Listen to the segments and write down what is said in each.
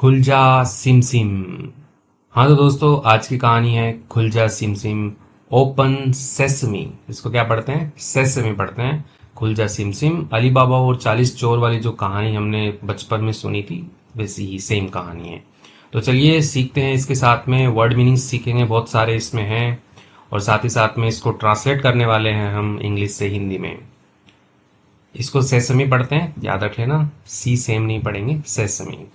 खुल जा SIM SIM. हाँ तो दोस्तों, आज की कहानी है खुल जा सिम सिम ओपन सेसमी। इसको क्या पढ़ते हैं? सेसमी पढ़ते हैं। खुल जा सिम सिम अली बाबा और 40 चोर वाली जो कहानी हमने बचपन में सुनी थी, वैसी ही सेम कहानी है। तो चलिए सीखते हैं। इसके साथ में वर्ड मीनिंग्स सीखेंगे, बहुत सारे इसमें हैं, और साथ ही साथ में इसको ट्रांसलेट करने वाले हैं हम इंग्लिश से हिंदी में। इसको सेसमी पढ़ते हैं, याद रख लेना, सी सेम नहीं पढ़ेंगे, sesame.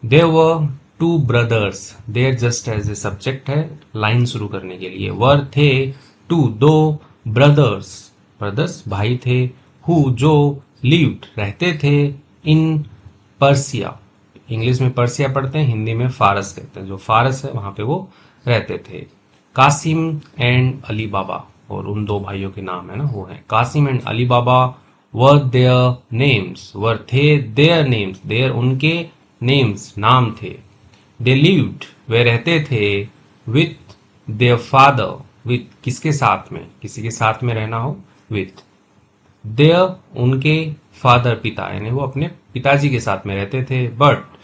There were two brothers, there just as a subject है लाइन शुरू करने के लिए। वर थे, टू दो, ब्रदर्स ब्रदर्स भाई थे, हु जो लिव्ड रहते थे, इन पर्सिया, इंग्लिश में पर्सिया पढ़ते हैं, हिंदी में फारस कहते हैं, जो फारस है वहां पे वो रहते थे। कासिम एंड अली बाबा, और उन दो भाइयों के नाम है ना, वो है Kasim and Ali Baba. Were their names, were थे देयर नेम्स, देयर उनके नेम्स नाम थे। दे लिव्ड वे रहते थे, विथ देयर फादर, विथ किसके साथ में, किसी के साथ में रहना हो, विथ देयर उनके फादर पिता, यानी वो अपने पिताजी के साथ में रहते थे। बट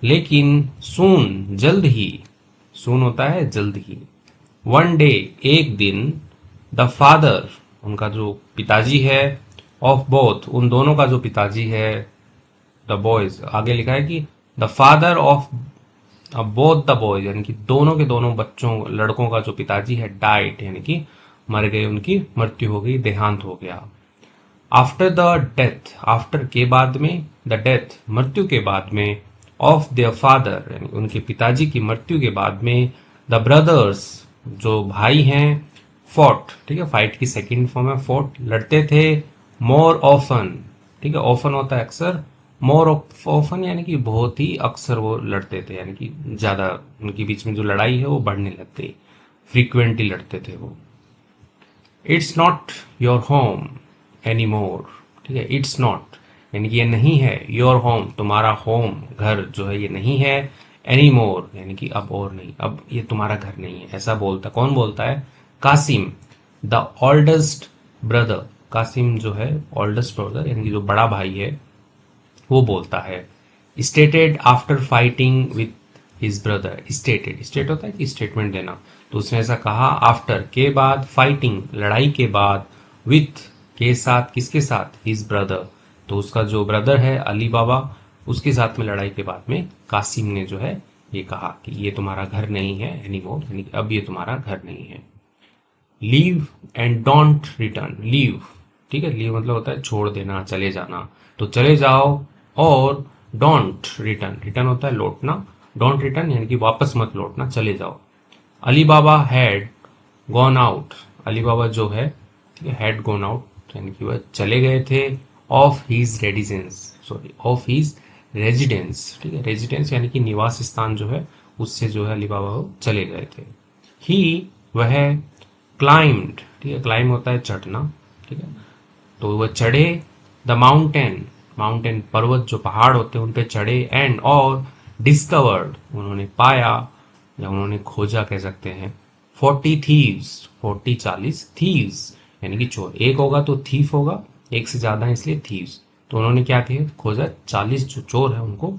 लेकिन सून जल्द ही, सून होता है जल्द ही, वन डे एक दिन, द फादर उनका जो पिताजी है, ऑफ बोथ उन दोनों का जो पिताजी है, द बॉयज आगे लिखा है कि the father of both the boys, यानी कि दोनों के दोनों बच्चों लड़कों का जो पिताजी है, डाइट यानी कि मर गए, उनकी मृत्यु हो गई, देहांत हो गया। आफ्टर द डेथ, आफ्टर के बाद में, द डेथ मृत्यु के बाद में, ऑफ देयर फादर यानी उनके पिताजी की मृत्यु के बाद में, द ब्रदर्स जो भाई हैं, फॉट, ठीक है, फाइट की सेकंड फॉर्म है फॉट, लड़ते थे, मोर ऑफन, ठीक है, ऑफन होता है अक्सर, मोर ऑफन यानी कि बहुत ही अक्सर वो लड़ते थे, यानी कि ज्यादा उनके बीच में जो लड़ाई है वो बढ़ने लग गई, फ्रीक्वेंटली लड़ते थे वो। It's not your home any more, ठीक है, इट्स नॉट यानी कि ये नहीं है, योर होम तुम्हारा होम घर जो है ये नहीं है, एनी मोर यानी कि अब और नहीं, अब ये तुम्हारा घर नहीं है, ऐसा बोलता, कौन बोलता है? Cassim the oldest brother, Cassim जो है ओल्डेस्ट ब्रदर यानी कि जो बड़ा भाई है वो बोलता है। Stated after fighting with his brother, stated, state होता है कि स्टेटमेंट देना, तो उसने ऐसा कहा आफ्टर के बाद, फाइटिंग लड़ाई के बाद, विथ के साथ, किसके साथ? हिज ब्रदर, तो उसका जो ब्रदर है अली बाबा, उसके साथ में लड़ाई के बाद में कासिम ने जो है ये कहा कि ये तुम्हारा घर नहीं है एनी मोर, यानी कि अब ये तुम्हारा घर नहीं है। Leave and don't return, leave, ठीक है, लीव मतलब होता है छोड़ देना, चले जाना, तो चले जाओ, और डोंट रिटर्न, रिटर्न होता है लौटना, डोंट रिटर्न यानी कि वापस मत लौटना, चले जाओ। अली बाबा हैड गॉन आउट, अली बाबा जो है, ठीक है, हैड गॉन आउट यानी कि वह चले गए थे, of his residence, sorry of his residence, ठीक है, रेजिडेंस यानी कि निवास स्थान जो है, उससे जो है अली बाबा वो चले गए थे। ही वह क्लाइम्ड, ठीक है, क्लाइम होता है चढ़ना, ठीक है, तो वह चढ़े, द माउंटेन, माउंटेन पर्वत जो पहाड़ होते हैं उन पे चढ़े, एंड और डिस्कवर्ड उन्होंने पाया या उन्होंने खोजा कह सकते हैं, 40 थीव्स, 40 थीव्स यानी कि चोर, एक होगा तो थीफ होगा, एक से ज्यादा है इसलिए थीव्स, तो उन्होंने क्या किया? खोजा, 40 जो चोर है उनको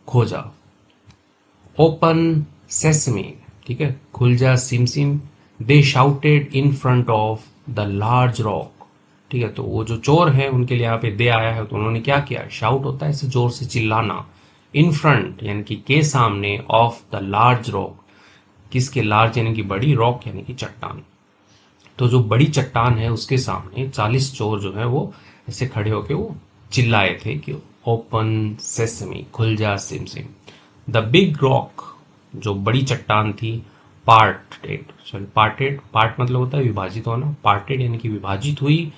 खोजा। ओपन सेसमी, ठीक है, खुल जा SIM SIM, they shouted in front of the large rock, ठीक है, तो वो जो चोर है उनके लिए यहाँ पे दे आया है, तो उन्होंने क्या किया? शाउट होता है ऐसे जोर से चिल्लाना, इन फ्रंट यानी कि के सामने, ऑफ द लार्ज रॉक, किसके? लार्ज यानी कि बड़ी, रॉक यानी कि चट्टान, तो जो बड़ी चट्टान है उसके सामने 40 चोर जो है वो ऐसे खड़े होके वो चिल्लाए थे कि ओपन सेसमी, खुल जा SIM SIM. The big rock, जो बड़ी चट्टान थी, पार्टेड, सॉरी पार्टेड, पार्ट मतलब होता है विभाजित होना, पार्टेड यानी कि विभाजित हुई,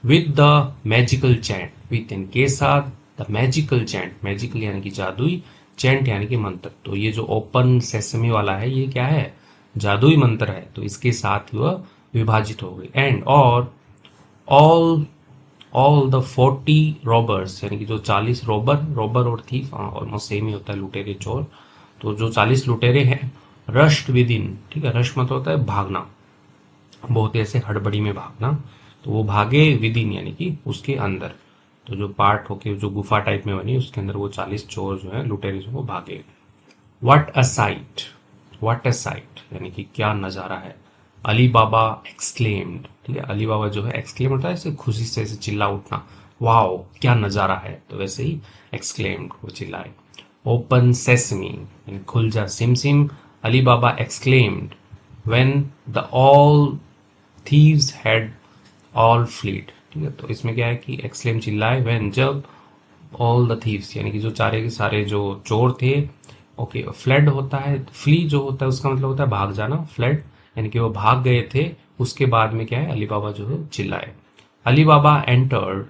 with the magical chant, with इनके साथ, द मैजिकल चैंट, मैजिकल यानी कि जादुई, चैंट यानी कि मंत्र, तो ये जो ओपन सेसमी वाला है ये क्या है? जादुई मंत्र है, तो इसके साथ वह विभाजित हो गई। एंड और ऑल ऑल द 40 रॉबर्स, यानी कि जो 40 रॉबर, रॉबर और थीफ ऑलमोस्ट सेम ही होता है, लुटेरे चोर, तो जो 40 लुटेरे हैं, रश्ड विद इन, ठीक है, रश मतलब होता है भागना, बहुत ऐसे हड़बड़ी में भागना, तो वो भागे विद इन यानी कि उसके अंदर, तो जो पार्ट होके जो गुफा टाइप में बनी उसके अंदर वो 40 चोर जो है लुटेरे जो वो भागे। What a site, what a site यानी कि क्या नजारा है। अली बाबा एक्सक्लेम्ड, ठीक है, अली बाबा जो है एक्सक्लेम होता है ऐसे खुशी से ऐसे चिल्ला उठना, वाओ क्या नजारा है, तो वैसे ही एक्सक्लेम्ड वो चिल्लाए। ओपन सेसमी यानी खुल जा SIM SIM, Ali Baba exclaimed when the all thieves had all fled, ठीक है, तो इसमें क्या है कि एक्सक्लेम चिल्लाए व्हेन जब ऑल द थीव्स यानी कि जो सारे के सारे जो चोर थे, ओके, फ्लड होता है, फ्ली जो होता है उसका मतलब होता है भाग जाना, फ्लड यानी कि वो भाग गए थे, उसके बाद में क्या है अली बाबा जो है चिल्लाए। Ali Baba entered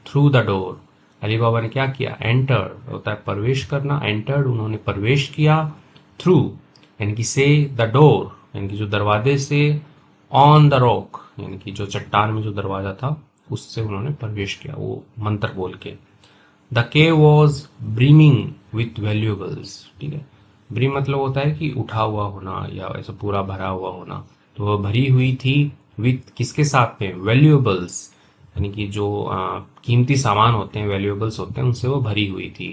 through the door, Ali Baba ने क्या किया, एंटर होता है प्रवेश करना, एंटर्ड उन्होंने प्रवेश किया, थ्रू यानी कि से, द डोर यानी कि जो दरवाजे से, ऑन द रॉक यानी कि जो चट्टान में जो दरवाजा था उससे उन्होंने प्रवेश किया वो मंत्र बोल के। The cave was brimming with valuables, ठीक है, ब्रीम मतलब होता है कि उठा हुआ होना या ऐसा पूरा भरा हुआ होना, तो वह भरी हुई थी विथ किसके साथ में, वैल्यूएबल्स यानी कि जो कीमती सामान होते हैं, वैल्यूएबल्स होते हैं, उनसे वो भरी हुई थी।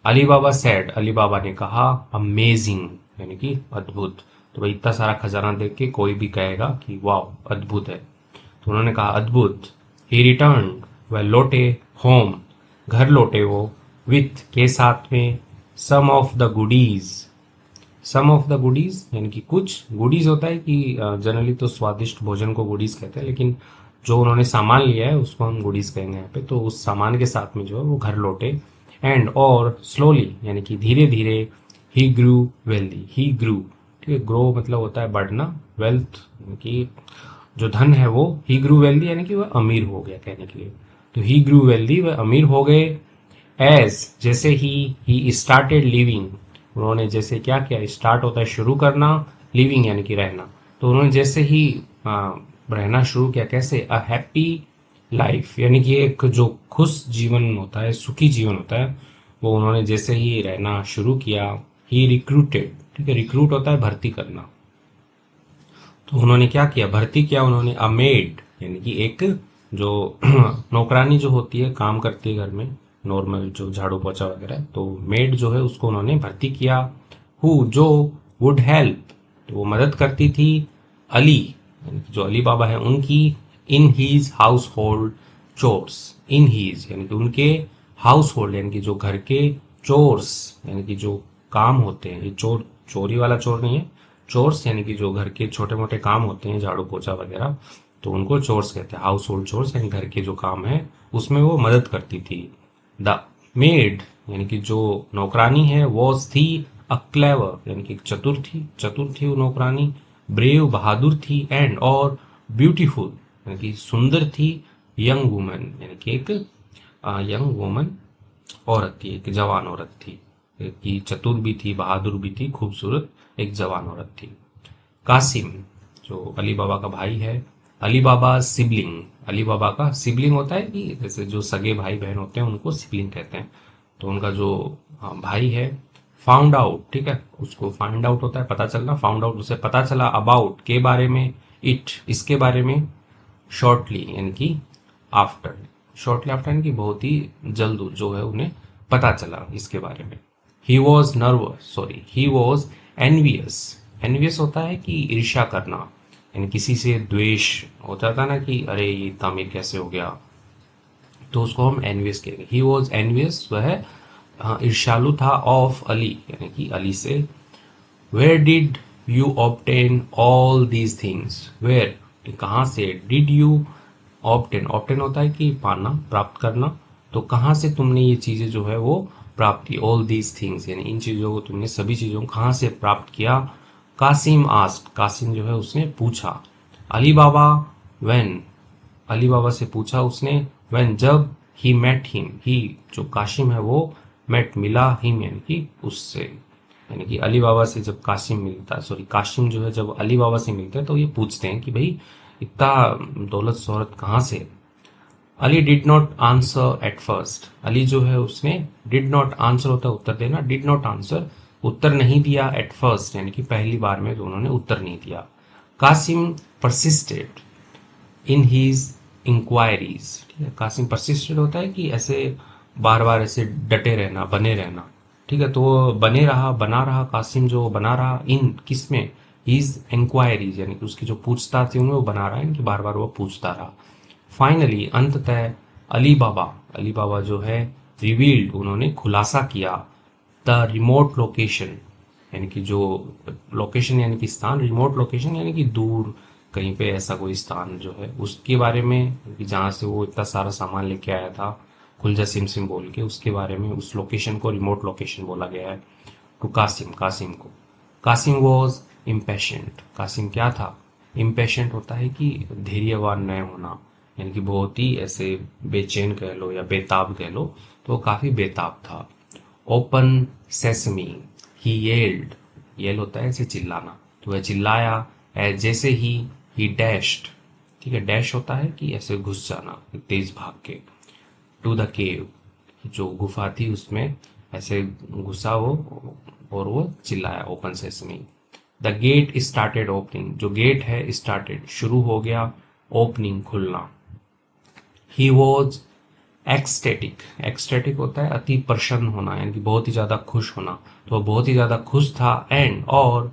अली बाबा सेड, अली बाबा ने कहा, अमेजिंग यानी कि अद्भुत, तो भाई इतना सारा खजाना देख के कोई भी कहेगा कि वाह अद्भुत है, तो उन्होंने कहा अद्भुत। ही रिटर्न, वह लौटे, होम घर लौटे वो, विथ के साथ में, some of the goodies, some of the goodies यानी कि कुछ गुडीज होता है कि जनरली तो स्वादिष्ट भोजन को गुडीज कहते हैं, लेकिन जो उन्होंने सामान लिया है उसको हम गुडीज कहेंगे यहाँ पे, तो उस सामान के साथ में जो है वो घर लौटे। एंड और स्लोली यानी कि धीरे धीरे, ही ग्रू वेल्दी, ही ग्रू, ठीक है, ग्रो मतलब होता है बढ़ना, वेल्थ यानी कि जो धन है वो, ही ग्रू वेल्दी यानी कि वह अमीर हो गया कहने के लिए, तो ही ग्रू वेल्दी वह अमीर हो गए। एज जैसे ही स्टार्टेड लिविंग, उन्होंने जैसे क्या किया, स्टार्ट होता है शुरू करना, लिविंग यानी कि रहना, तो उन्होंने जैसे ही रहना शुरू किया, कैसे, अ हैप्पी लाइफ यानी कि एक जो खुश जीवन होता है, सुखी जीवन होता है, वो उन्होंने जैसे ही रहना शुरू किया। ही रिक्रूटेड, ठीक है, रिक्रूट होता है भर्ती करना, तो उन्होंने क्या किया, भर्ती किया उन्होंने, अ मेड यानी कि एक जो नौकरानी जो होती है काम करती है घर में, नॉर्मल जो झाड़ू पोछा वगैरह, तो मेड जो है उसको उन्होंने भर्ती किया। हु जो, वुड हेल्प तो वो मदद करती थी, अली यानी कि जो अली बाबा है उनकी, in his household chores, in his यानी कि उनके, हाउस होल्ड यानी कि जो घर के, चोर्स यानी कि जो काम होते हैं, ये चोर चोरी वाला चोर नहीं है, चोर्स यानी कि जो घर के छोटे मोटे काम होते हैं झाड़ू पोछा वगैरह, तो उनको चोर्स कहते हैं, हाउस होल्ड चोर्स यानी घर के जो काम है उसमें वो मदद करती थी। द मेड यानी कि जो नौकरानी है, वॉज थी, अ क्लेवर यानी कि चतुर थी, चतुर थी वो नौकरानी, ब्रेव बहादुर थी, एंड और ब्यूटीफुल यानी कि सुंदर थी, यंग वुमन यानी कि एक यंग वुमन औरत थी, एक जवान औरत थी, कि चतुर भी थी, बहादुर भी थी, खूबसूरत एक जवान औरत थी। कासिम जो अली बाबा का भाई है, अली बाबा सिबलिंग, अली बाबा का सिबलिंग होता है कि जैसे जो सगे भाई बहन होते हैं उनको सिबलिंग कहते हैं, तो उनका जो भाई है, फाउंड आउट, ठीक है, उसको फाइंड आउट होता है पता चलना, फाउंड आउट उसे पता चला, अबाउट के बारे में, इट इसके बारे में, शॉर्टली यानी कि आफ्टर, शॉर्टली आफ्टर यानी कि बहुत ही जल्द जो है उन्हें पता चला इसके बारे में। He was nervous, sorry he was envious, envious होता है कि ईर्ष्या करना यानी किसी से द्वेष हो जाता है ना कि अरे ये इतना अमीर कैसे हो गया, तो उसको हम एनवियस कहेंगे। ही वॉज एनवियस, वह ईर्ष्यालु था, ऑफ अली यानी कि अली से। Where did you obtain all these things, where कहाँ से, डिड यू ऑब्टेन, ऑब्टेन होता है कि पाना, प्राप्त करना, तो कहाँ से तुमने ये चीजें जो है वो प्राप्त की, ऑल दीज थिंग्स यानी इन चीजों को तुमने सभी चीजों को कहाँ से प्राप्त किया। कासिम आस्क्ड, कासिम जो है उसने पूछा। अली बाबा व्हेन, अली बाबा से पूछा उसने, व्हेन जब, ही मेट हिम, ही जो काशिम है वो, मेट मिला, हिम यानी कि उससे, यानी कि अली बाबा से जब काशिम मिलता है, सॉरी काशिम जो है जब अली बाबा से मिलते हैं तो ये पूछते हैं कि भाई इतना दौलत शोहरत कहाँ से। Ali did not answer at first, Ali जो है उसने, डिड नॉट आंसर होता है उत्तर देना, डिड नॉट आंसर उत्तर नहीं दिया, एट फर्स्ट यानी कि पहली बार में तो उन्होंने उत्तर नहीं दिया। Cassim persisted in his inquiries, ठीक है। कासिम परसिस्टेड होता है कि ऐसे बार बार ऐसे डटे रहना, बने रहना, ठीक है। तो वो बने रहा, बना रहा, कासिम जो बना रहा इन किस में, हीज इंक्वायरीज, यानी कि उसकी जो पूछताछ थी उनमें वो बना रहा है, इनकी बार बार वो पूछता रहा। फाइनली अंततः अली बाबा जो है रिवील्ड, उन्होंने खुलासा किया द रिमोट लोकेशन, यानी कि जो लोकेशन यानी कि स्थान, रिमोट लोकेशन यानी कि दूर कहीं पे ऐसा कोई स्थान जो है उसके बारे में, कि जहाँ से वो इतना सारा सामान लेके आया था खुलजा सिम सिम बोल के, उसके बारे में उस लोकेशन को रिमोट लोकेशन बोला गया है। टू कासिम, कासिम को। कासिम वॉज इम्पेशेंट, कासिम क्या था, इम्पेशेंट होता है कि धैर्यवान न होना, यानी कि बहुत ही ऐसे बेचैन कह लो या बेताब कह लो, तो वो काफी बेताब था। ओपन सेसमी, ही येल्ड, येल होता है ऐसे चिल्लाना, तो वह चिल्लाया, जैसे ही डैश्ड, ठीक है। डैश होता है कि ऐसे घुस जाना तेज भाग के। टू द केव, जो गुफा थी उसमें ऐसे घुसा वो, और वो चिल्लाया open sesame. The get started opening, जो गेट है स्टार्टेड शुरू हो गया, opening Khulna. He was ecstatic, ecstatic होता है अति प्रसन्न होना, यानी कि बहुत ही ज्यादा खुश होना, तो वह बहुत ही ज्यादा खुश था। एंड और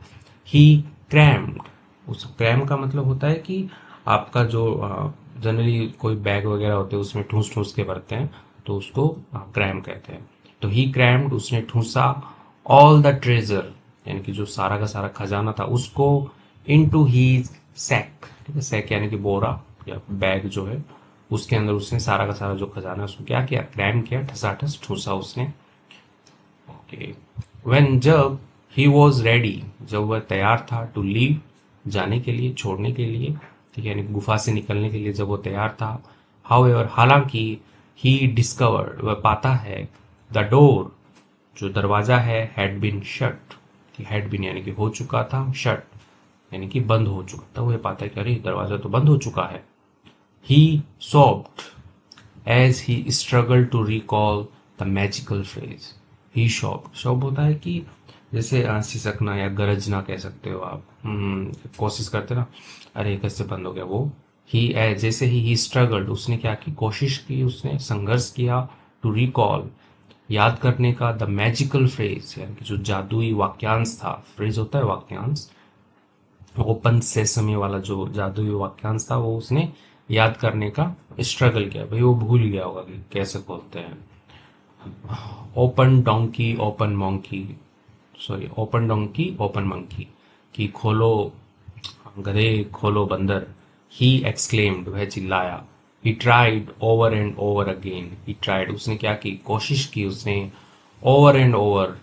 ही क्रैम्ड, उस क्रैम का मतलब होता है कि आपका जो जनरली कोई बैग वगैरह होते हैं उसमें ठूस ठूस के भरते हैं, तो उसको क्रैम कहते हैं। तो ही क्रैम्ड, उसने ठूसा, ऑल द ट्रेजर, यानी कि जो सारा का सारा खजाना था उसको, इनटू हीज सैक, ठीक है। सैक यानी कि बोरा या बैग जो है, उसके अंदर उसने सारा का सारा जो खजाना है उसको क्या किया, क्रैम किया, ठसाठस ठूसा उसने। ओके। व्हेन, जब, ही वॉज रेडी, जब वह तैयार था, टू लीव, जाने के लिए, छोड़ने के लिए, ठीक है, यानी गुफा से निकलने के लिए जब वो तैयार था। हाउएवर, हालांकि, ही डिस्कवर्ड, वह पाता है, द डोर, जो दरवाजा है, had been shut, had been यानी कि हो चुका था, शट यानी कि बंद हो चुका था। वो ये पाता है कि अरे दरवाजा तो बंद हो चुका है। He sobbed as he struggled to recall the magical phrase. He sobbed. sob होता है कि जैसे सिसकना या गरजना कह सकते हो आप। कोशिश करते ना, अरे कैसे बंद हो गया वो। ही, जैसे ही struggled, उसने क्या की, कोशिश की, उसने संघर्ष किया, टू रिकॉल, याद करने का, द मैजिकल फ्रेज, यानी कि जो जादुई वाक्यांश था, फ्रेज होता है वाक्यांश, ओपन सेसमी वाला जो जादुई वाक्यांश था वो उसने याद करने का स्ट्रगल किया। भाई वो भूल गया होगा कि कैसे खोलते हैं। Open donkey open monkey, sorry open donkey open monkey, कि खोलो गधे, खोलो बंदर। ही एक्सक्लेम्ड, वह चिल्लाया। He tried over and over again, he tried, उसने क्या की, कोशिश की उसने, ओवर एंड ओवर,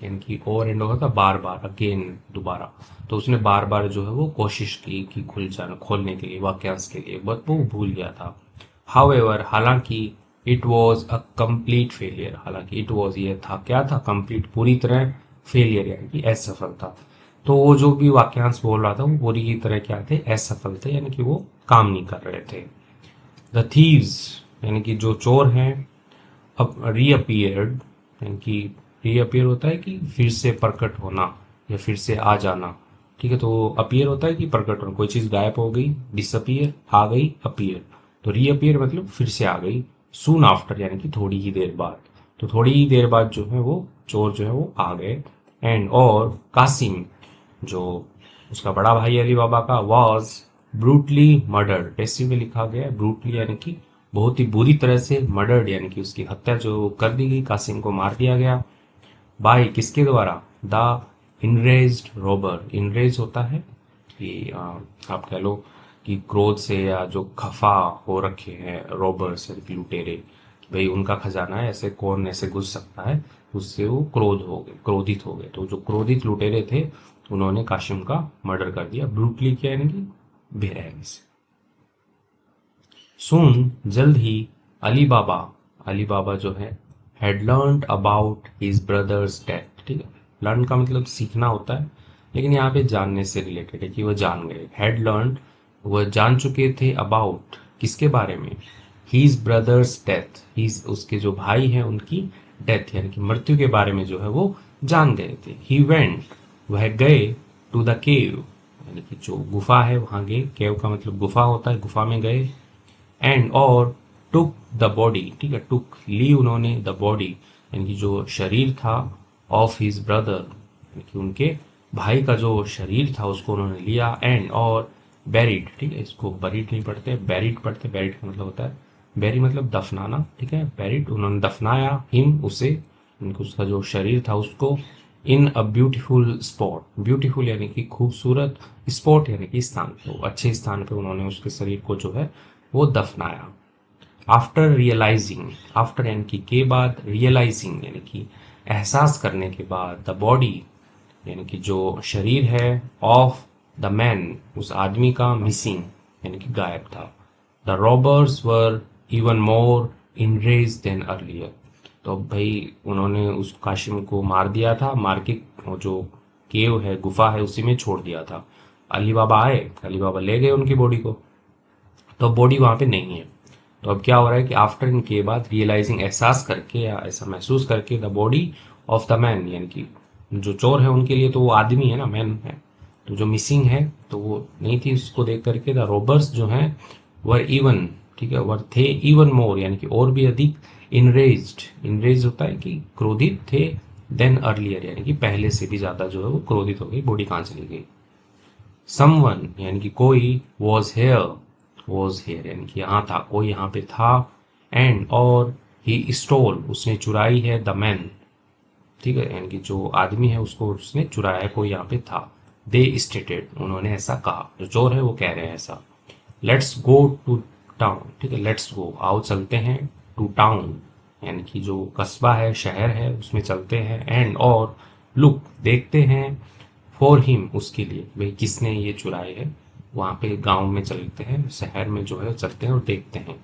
यानी कि ओवर एंड ओवर का बार बार, अगेन दोबारा, तो उसने बार बार जो है वो कोशिश की कि खुल जाना, खोलने के लिए, वाक्यांश के लिए, बट वो भूल गया था। हाउएवर, हालांकि, it was a complete failure, हालांकि इट वॉज, ये था क्या था, कंप्लीट पूरी तरह, फेलियर यानी कि असफल था। तो वो जो भी वाक्यांश बोल रहा था वो पूरी की तरह क्या थे, असफल थे, यानी कि वो काम नहीं कर रहे थे। द थीव्स, यानी कि जो चोर हैं, अब रीअपियर्ड, यानी कि रीअपियर होता है कि फिर से प्रकट होना या फिर से आ जाना, ठीक है। तो अपीयर होता है कि प्रकट होना, कोई चीज गायब हो गई, डिसअपियर, आ गई, अपीयर, तो रीअपियर मतलब फिर से आ गई। सून आफ्टर, यानी कि थोड़ी ही देर बाद, तो थोड़ी ही देर बाद जो है वो चोर जो है वो आ गए। एंड और कासिम, जो उसका बड़ा भाई अली बाबा का, वॉज ब्रूटली मर्डर्ड, टेस्टी में लिखा गया है ब्रूटली यानी कि बहुत ही बुरी तरह से, मर्डर्ड यानी कि उसकी हत्या जो कर दी गई, कासिम को मार दिया गया। बाय, किसके द्वारा, द इनरेज्ड रॉबर, इनरेज होता है कि आप कह लो कि क्रोध से, या जो खफा हो रखे हैं रॉबर्स यानी कि लुटेरे, भाई उनका खजाना है, ऐसे कौन ऐसे घुस सकता है, उससे वो क्रोध हो गए, क्रोधित हो गए। तो जो क्रोधित लुटेरे थे उन्होंने काशिम का मर्डर कर दिया, ब्रूटली किया यानी कि बेरहमी से। सून, जल्द ही, अली बाबा जो है, had learned about his brothers death, ठीक है। लर्न का मतलब सीखना होता है, लेकिन यहाँ पे जानने से रिलेटेड है कि वह जान गए। हैड लर्न, वह जान चुके थे, अबाउट, किसके बारे में, हीज ब्रदर्स डेथ, हीज उसके जो भाई हैं उनकी डेथ यानी कि मृत्यु के बारे में जो है वो जान गए थे। ही वेंट, वह गए, टू द केव, यानी कि जो गुफा है वहां गए, केव का मतलब गुफा होता है, गुफा में गए। एंड और टुक द बॉडी, ठीक है, टुक ली उन्होंने द बॉडी यानी कि जो शरीर था ऑफ हिज ब्रदर यानी कि उनके भाई का जो शरीर था उसको उन्होंने लिया एंड और बेरिड, ठीक है, इसको बरीड नहीं पढ़ते, बेरिड पढ़ते, बेरिड का मतलब होता है बेरी मतलब दफनाना, ठीक है, बेरिड उन्होंने दफनाया हिम उसे, उसका जो शरीर था उसको इन अ ब्यूटीफुल स्पॉट, ब्यूटीफुल यानी कि खूबसूरत, स्पॉट यानी कि स्थान, तो अच्छे स्थान पे उन्होंने उसके शरीर को जो है वो दफनाया। आफ्टर रियलाइजिंग, आफ्टर यानी कि के बाद, रियलाइजिंग यानी कि एहसास करने के बाद, द बॉडी यानी कि जो शरीर है ऑफ द मैन उस आदमी का, मिसिंग यानी कि गायब था। The robbers were even more enraged than earlier, तो भाई उन्होंने उस काशिम को मार दिया था, मार के वो जो केव है, गुफा है, उसी में छोड़ दिया था। अली बाबा आए, अली बाबा ले गए उनकी बॉडी को, तो बॉडी वहां पे नहीं है। तो अब क्या हो रहा है कि आफ्टर इनके बाद रियलाइजिंग एहसास करके या ऐसा महसूस करके, the body of the man यानी कि जो चोर है उनके लिए तो वो आदमी है ना, मैन है, तो जो मिसिंग है तो वो नहीं थी, उसको देख करके द रोबर्स जो है वर इवन, ठीक है, वर थे इवन मोर यानी कि और भी अधिक, इनरेज्ड, इनरेज होता है कि क्रोधित थे, देन अर्लियर यानी कि पहले से भी ज्यादा जो है वो क्रोधित हो गई, बॉडी कहां चली गई। समवन यानी कि कोई, वॉज हेयर यानी कि यहाँ था, कोई यहाँ पे था, एंड और ही स्टोल उसने चुराई है, द मैन, ठीक है, यानी कि जो आदमी है उसको उसने चुराया है, कोई यहाँ पे था। दे स्टेटेड उन्होंने ऐसा कहा, जो चोर है वो कह रहे हैं ऐसा। लेट्स गो टू टाउन, ठीक है, लेट्स गो आओ चलते हैं, टू टाउन यानी कि जो कस्बा है, शहर है, उसमें चलते हैं, एंड और लुक देखते हैं, फॉर हिम उसके लिए, भाई किसने ये चुराए है, वहां पे गांव में चलते हैं, शहर में जो है चलते हैं और देखते हैं।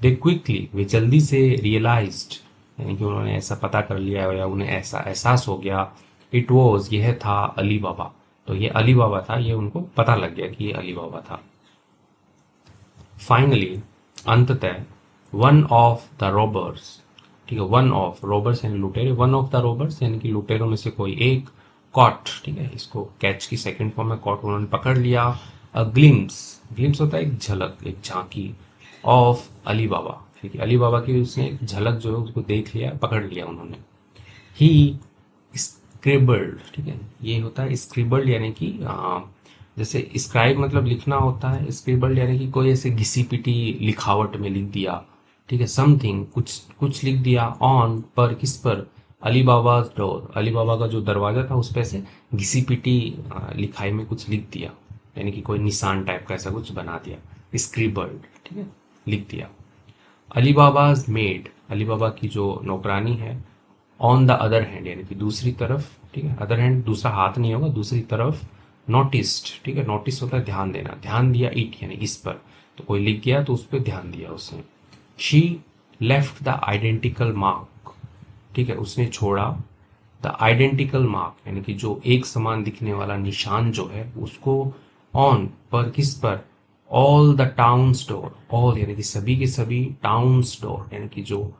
दे क्विकली वे जल्दी से, रियलाइज्ड यानी कि उन्होंने ऐसा पता कर लिया या उन्हें ऐसा एहसास हो गया, इट वॉज यह था अली बाबा, तो ये अली बाबा था, ये उनको पता लग गया कि ये अली बाबा था। फाइनली अंततः, वन ऑफ द रॉबर्स, ठीक है, वन ऑफ रॉबर्स यानी लुटेरे, वन ऑफ द रॉबर्स यानी कि लुटेरों में से कोई एक, कॉट, ठीक है, इसको कैच की सेकंड फॉर्म है कॉट, उन्होंने पकड़ लिया। अ ग्लिम्स, ग्लिम्स होता है एक झलक, एक झांकी, ऑफ अली बाबा, ठीक है, अली बाबा की उसने एक झलक जो है उसको देख लिया, पकड़ लिया उन्होंने। ही स्क्रिबल्ड, ठीक है, ये होता है स्क्रिबल्ड यानी कि जैसे स्क्राइब मतलब लिखना होता है, स्क्रिबल्ड यानी कि कोई ऐसे घिसी पिटी लिखावट में लिख दिया, ठीक है, समथिंग कुछ कुछ लिख दिया, ऑन पर, किस पर, अली बाबा डोर, अली बाबा का जो दरवाजा था उस पे से घिसी पिटी लिखाई में कुछ लिख दिया, यानी कि कोई निशान टाइप का ऐसा कुछ बना दिया, स्क्रिबल्ड, ठीक है, लिख दिया। अली बाबाज मेड, अली बाबा की जो नौकरानी है, ऑन द अदर हैंड यानी कि दूसरी तरफ, ठीक है, अदर हैंड दूसरा हाथ नहीं होगा, दूसरी तरफ, नोटिस्ड, ठीक है, नोटिस होता है ध्यान देना, ध्यान दिया, इट यानी इस पर, तो कोई लिख गया तो उस पर ध्यान दिया उसने। She left the identical mark, ठीक है, उसने छोड़ा द आइडेंटिकल मार्क यानी कि जो एक समान दिखने वाला निशान जो है उसको, ऑन पर, किस पर, all the towns door, all यानी कि सभी के सभी, टाउन्स डोर यानी कि जो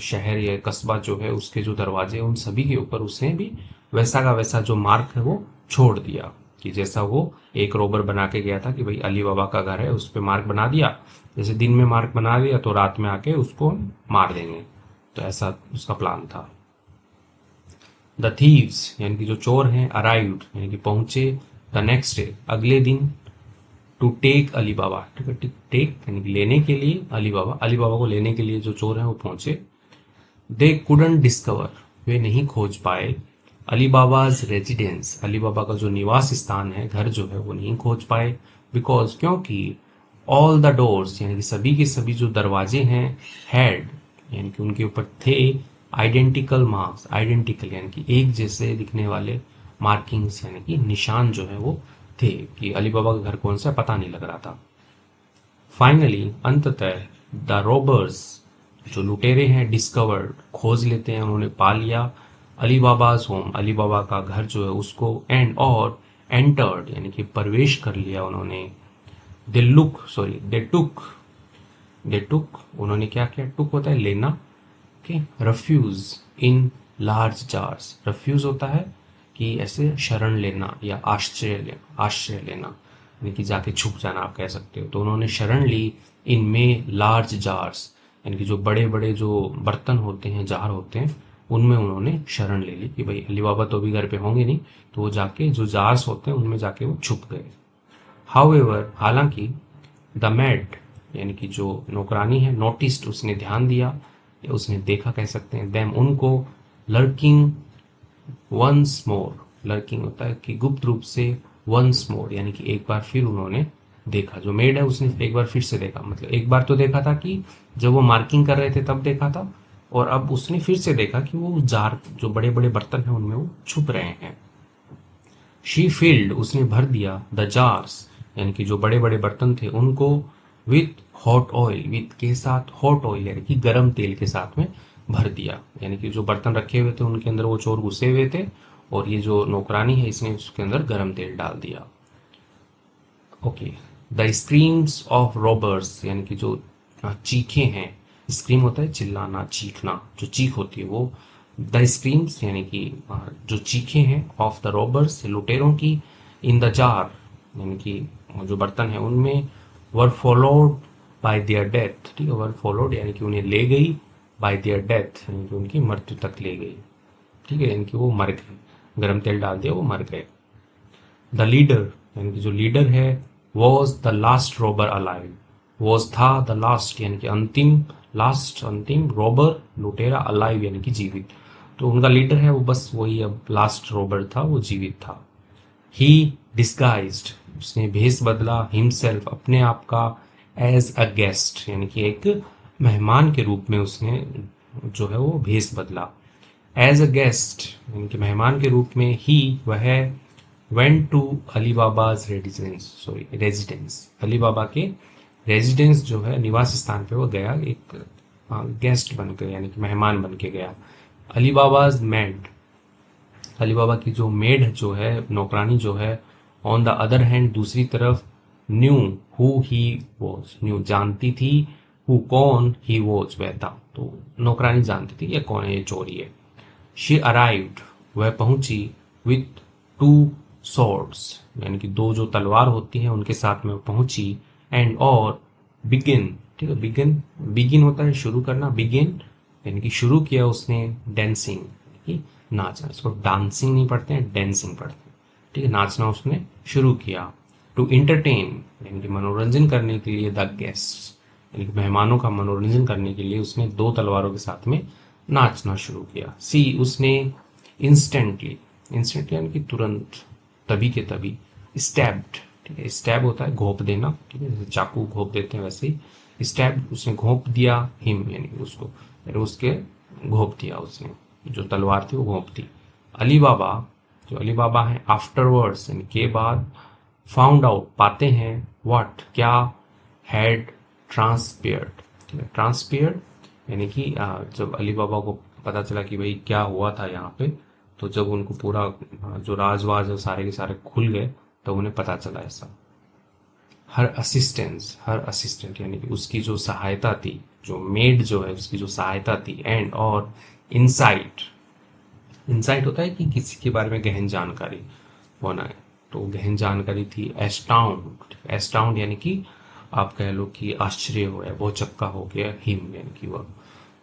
शहर या कस्बा जो है उसके जो दरवाजे हैं उन सभी के ऊपर उसने भी वैसा का वैसा जो मार्क है वो छोड़ दिया, कि जैसा वो एक रोबर बना के गया था कि भाई अली बाबा का घर है, उस पर मार्क बना दिया, जैसे दिन में मार्क बना दिया तो रात में आके उसको मार देंगे, तो ऐसा उसका प्लान था। द थीव्स यानी कि जो चोर हैं, अराइव्ड यानी कि पहुंचे, द नेक्स्ट डे अगले दिन, टू टेक अली बाबा, ठीक है, टेक यानी कि लेने के लिए, अली बाबा, अली बाबा को लेने के लिए जो चोर हैं वो पहुंचे। दे कुडंट डिस्कवर, वे नहीं खोज पाए, अली बाबाज रेजिडेंस, अली बाबा का जो निवास स्थान है, घर जो है वो नहीं खोज पाए, बिकॉज क्योंकि, ऑल द डोर्स यानी कि सभी के सभी जो दरवाजे हैं, हैड यानी कि उनके ऊपर थे, आइडेंटिकल मार्क्स, आइडेंटिकल यानी कि एक जैसे दिखने वाले, मार्किंग्स यानी कि निशान जो है वो थे, कि अली बाबा का घर कौन सा पता नहीं लग रहा था। फाइनली अंततः, द रॉबर्स जो लुटेरे हैं, डिस्कवर्ड खोज लेते हैं, उन्होंने पा लिया, अली बाबाज होम, अली बाबा का घर जो है उसको, एंड और एंटर्ड यानी कि प्रवेश कर लिया उन्होंने। दे लुक सॉरी दे टुक उन्होंने क्या किया, टुक होता है लेना, okay, refuge in large jars, refuge होता है कि ऐसे शरण लेना या आश्रय लेना, यानी कि जाके छुप जाना आप कह सकते हो, तो उन्होंने शरण ली इनमें लार्ज जार्स, यानी कि जो बड़े बड़े जो बर्तन होते हैं, जार होते हैं, उनमें उन्होंने शरण ले ली कि भाई अली बाबा तो अभी घर पे होंगे नहीं, तो वो जाके जो जार्स होते हैं उनमें जाके वो छुप गए। हाउएवर, हालांकि द मैड, यानी कि जो नौकरानी है, नोटिस्ड, उसने ध्यान दिया या उसने देखा कह सकते हैं, देम उनको, लर्किंग वंस मोर, लर्किंग होता है कि गुप्त रूप से, वंस मोर यानी कि एक बार फिर उन्होंने देखा। जो मेड है उसने एक बार फिर से देखा, मतलब एक बार तो देखा था कि जब वो मार्किंग कर रहे थे तब देखा था, और अब उसने फिर से देखा कि वो जार, जो बड़े बड़े बर्तन हैं उनमें वो छुप रहे हैं। शी फील्ड, उसने भर दिया, द जार्स, यानी कि जो बड़े बड़े बर्तन थे उनको, विथ हॉट ऑयल, विथ के साथ हॉट ऑयल यानी कि गर्म तेल के साथ में भर दिया, यानी कि जो बर्तन रखे हुए थे उनके अंदर वो चोर घुसे हुए थे, और ये जो नौकरानी है इसने उसके अंदर गर्म तेल डाल दिया। Okay. The screams of robbers, यानी कि जो चीखे हैं, स्क्रीम होता है चिल्लाना, चीखना, जो चीख होती है वो, द स्क्रीम्स यानी कि जो चीखे हैं, ऑफ द रॉबर्स, लुटेरों की, इन द जार यानी कि जो बर्तन है उनमें, वर फॉलोड बाय देयर डेथ, ठीक है, वर फॉलोड यानी कि उन्हें ले गई, बाय देयर डेथ यानी कि उनकी मृत्यु तक ले गई, ठीक है, यानी कि वो मर गए, गरम तेल डाल दिया वो मर गए। द लीडर, यानी कि जो लीडर है, was the last robber alive, was था, द लास्ट यानी कि अंतिम, लास्ट अंतिम, रॉबर लुटेरा, अलाइव यानी कि जीवित, तो उनका लीडर है वो बस वही अब लास्ट रॉबर था, वो जीवित था। ही डिस्गाइज्ड, उसने भेष बदला, हिमसेल्फ अपने आप का, एज अ गेस्ट यानी कि एक मेहमान के रूप में उसने जो है वो भेष बदला। एज अ गेस्ट यानी कि मेहमान के रूप में, ही वह went to Ali Baba's residence, sorry residence, Ali Baba के रेजिडेंस जो है निवास स्थान पे वो गया, एक गेस्ट बन के यानी कि मेहमान बन के गया। अली बाबाज मेड, अली बाबा की जो मेड जो है, नौकरानी जो है, ऑन द अदर हैंड दूसरी तरफ, knew who he was, new जानती थी, हु कौन, ही वॉज वह था, तो नौकरानी जानती थी ये कौन है, ये चोरी है। शी अराइव्ड, वह पहुंची, विथ टू सॉर्ड्स यानी कि दो जो तलवार होती हैं उनके साथ में पहुंची, एंड और, बिगिन, ठीक है, बिगिन, बिगिन होता है शुरू करना, बिगिन यानी कि शुरू किया उसने, डांसिंग कि नाचना, इसको डांसिंग नहीं पढ़ते हैं, डांसिंग पढ़ते हैं, ठीक है, नाचना उसने शुरू किया। टू इंटरटेन यानी कि मनोरंजन करने के लिए, द गेस्ट यानी कि मेहमानों का मनोरंजन करने के लिए उसने दो तलवारों के साथ में नाचना शुरू किया। सी, उसने, इंस्टेंटली, इंस्टेंट यानी कि तुरंत, तभी के तभी, स्टैब्ड, ठीक है, स्टैब होता है घोंप देना, ठीक है, जैसे चाकू घोंप देते हैं वैसे ही, स्टैब उसने घोंप दिया, हिम यानी कि उसको, यानी उसके घोंप दिया उसने, जो तलवार थी वो घोंप दी। अली बाबा, जो अली बाबा हैं, आफ्टरवर्ड्स यानी के बाद, फाउंड आउट पाते हैं, व्हाट क्या, हैड ट्रांसपियर्ड, ठीक है, ट्रांसपियर्ड यानी कि जब अली बाबा को पता चला कि भाई क्या हुआ था यहाँ पे, तो जब उनको पूरा जो राजवाज है सारे के सारे खुल गए, तो उन्हें पता चला ऐसा। हर असिस्टेंस, हर असिस्टेंट यानी कि उसकी जो सहायता थी, जो मेड जो है उसकी जो सहायता थी, एंड और, इनसाइट, इंसाइट होता है कि किसी के बारे में गहन जानकारी होना है, तो गहन जानकारी थी। एस्टाउंड, एस्टाउंड यानी कि आप कह लो कि आश्चर्य हो गया, बहुत चक्का हो गया, हिम यानी कि वह,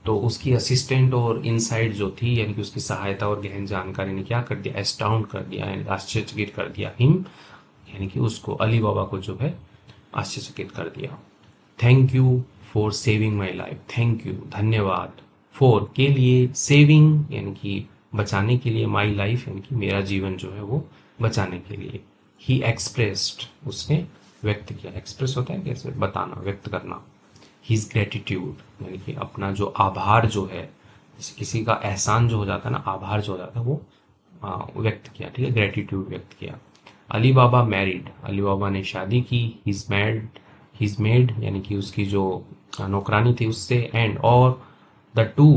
तो उसकी असिस्टेंट और इनसाइट जो थी यानी कि उसकी सहायता और गहन जानकारी ने क्या कर दिया, एस्टाउंड कर दिया, यानी आश्चर्यचकित कर दिया, हिम यानी कि उसको, अली बाबा को जो है आश्चर्यचकित कर दिया। Thank you for saving my life, thank you धन्यवाद, फॉर के लिए, सेविंग यानी कि बचाने के लिए, माई लाइफ यानी कि मेरा जीवन जो है वो बचाने के लिए। ही एक्सप्रेस्ड, उसने व्यक्त किया, एक्सप्रेस होता है कैसे, बताना, व्यक्त करना। हिज ग्रेटिट्यूड यानी कि अपना जो आभार जो है, किसी का एहसान जो हो जाता है ना, आभार जो हो जाता है वो व्यक्त किया, ठीक है, ग्रेटिट्यूड व्यक्त किया। अली बाबा मैरिड, अली बाबा ने शादी की, हिज मेड यानी कि उसकी जो नौकरानी थी उससे, एंड और, द टू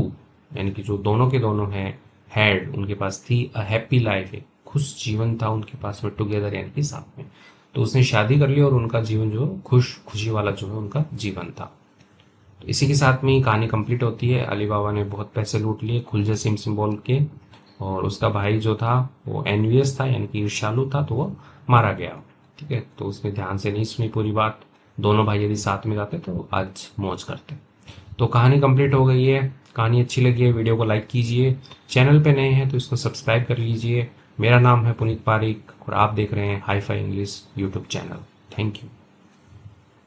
यानी कि जो दोनों के दोनों हैं, हैड उनके पास थी, अ हैप्पी लाइफ, एक खुश जीवन था उनके पास में, टुगेदर यानी कि साथ में, तो उसने शादी कर ली और उनका जीवन जो खुशी वाला जो है उनका जीवन था। तो इसी के साथ में कहानी कंप्लीट होती है। अली बाबा ने बहुत पैसे लूट लिए खुलजा सिम सिम बोल के, और उसका भाई जो था वो एनवियस था यानी कि ईर्ष्यालु था, तो वो मारा गया, ठीक है, तो उसने ध्यान से नहीं सुनी पूरी बात, दोनों भाई यदि साथ में जाते तो आज मौज करते। तो कहानी कंप्लीट हो गई है। कहानी अच्छी लगी है, वीडियो को लाइक कीजिए। चैनल पे नए हैं तो इसको सब्सक्राइब कर लीजिए। मेरा नाम है पुनीत पारिक और आप देख रहे हैं hi fi English YouTube channel. Thank you.